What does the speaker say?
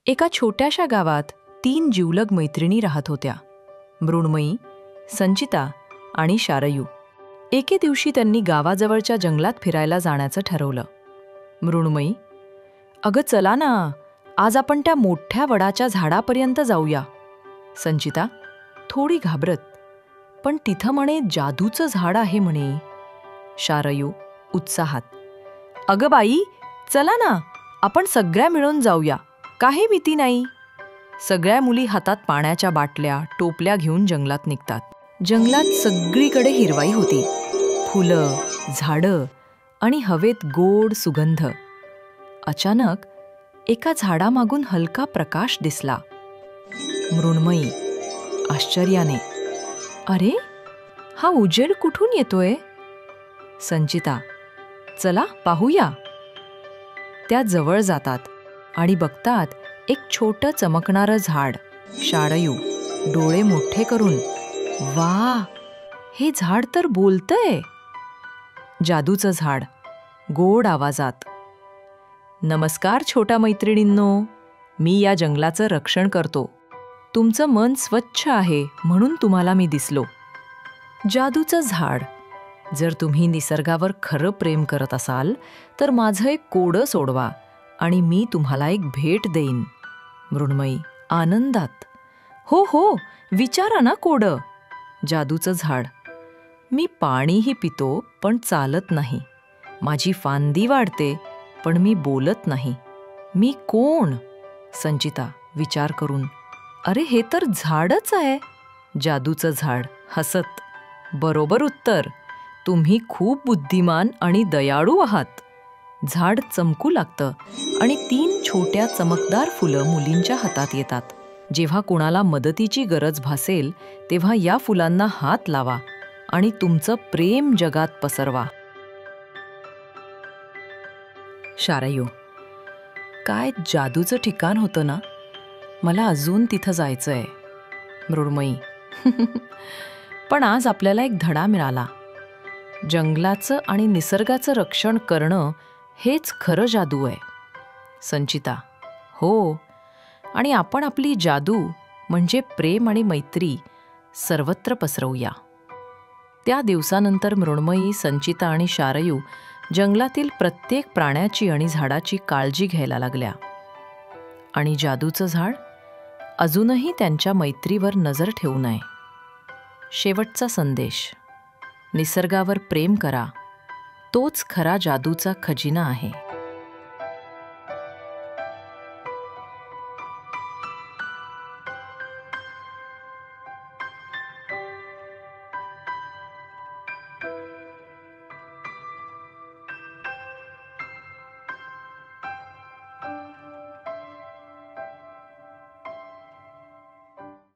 एका छोट्याशा गावात 3 जिवलग मैत्रिणी राहत होत्या, मृण्मयी, संचिता आणि शारयू. एके दिवशी त्यांनी गावाजवळच्या जंगलात फिरायला जाण्याचं ठरवलं. मृण्मयी, अगं चला ना, आज आपण त्या मोठ्या वडाच्या झाडापर्यंत जाऊया. संचिता, थोडी घाबरत, पण तिथं म्हणे जादूचं झाड आहे म्हणे. शारयू, उत्साहात, अगं बाई, चला ना, आपण सगळ्या मिळून जाऊया, काही भीती नाही. सगळ्या मुली हातात पाण्याच्या बाटल्या, टोपल्या घेऊन जंगलात निघतात. जंगलात सगळीकडे हिरवाई होती, फुलं, झाडं आणि हवेत गोड सुगंध. अचानक एका झाडामागून हलका प्रकाश दिसला. मृण्मयी, आश्चर्याने, अरे, हा उजेड कुठून येतोय? संचिता, चला पाहूया. त्या जवळ जातात आणि बघतात एक छोटं चमकणारं झाड. शारयू, डोळे मोठे करून, वा, हे झाड तर बोलतंय. जादूचं झाड, गोड आवाजात, नमस्कार छोट्या मैत्रिणींनो, मी या जंगलाचं रक्षण करतो. तुमचं मन स्वच्छ आहे म्हणून तुम्हाला मी दिसलो. जादूचं झाड, जर तुम्ही निसर्गावर खरं प्रेम करत असाल तर माझं एक कोडं सोडवा आणि मी तुम्हाला एक भेट देईन. मृण्मयी, आनंदात, हो हो, विचारा ना कोडं. जादूचं झाड, मी पाणीही पितो पण चालत नाही. माझी फांदी वाढते पण मी बोलत नाही. मी कोण? संचिता, विचार करून, अरे हे तर झाडच आहे. जादूचं झाड, हसत, बरोबर उत्तर. तुम्ही खूप बुद्धिमान आणि दयाळू आहात. झाड चमकू लागतं आणि 3 छोट्या चमकदार फुलं मुलींच्या हातात येतात. जेव्हा कोणाला मदतीची गरज भासेल तेव्हा या फुलांना हात लावा आणि तुमचं प्रेम जगात पसरवा. शारयू, काय जादूचं ठिकाण होतं ना, मला अजून तिथं जायचंय. मृण्मयी, पण आज आपल्याला एक धडा मिळाला. जंगलाचं आणि निसर्गाचं रक्षण करणं हेच खरं जादू आहे. संचिता, हो, आणि आपण आपली जादू म्हणजे प्रेम आणि मैत्री सर्वत्र पसरवूया. त्या दिवसानंतर मृण्मयी, संचिता आणि शारयू जंगलातील प्रत्येक प्राण्याची आणि झाडाची काळजी घ्यायला लागल्या. आणि जादूचं झाड अजूनही त्यांच्या मैत्रीवर नजर ठेवून आहे. शेवटचा संदेश, निसर्गावर प्रेम करा, तोच खरा जादूचा खजिना आहे.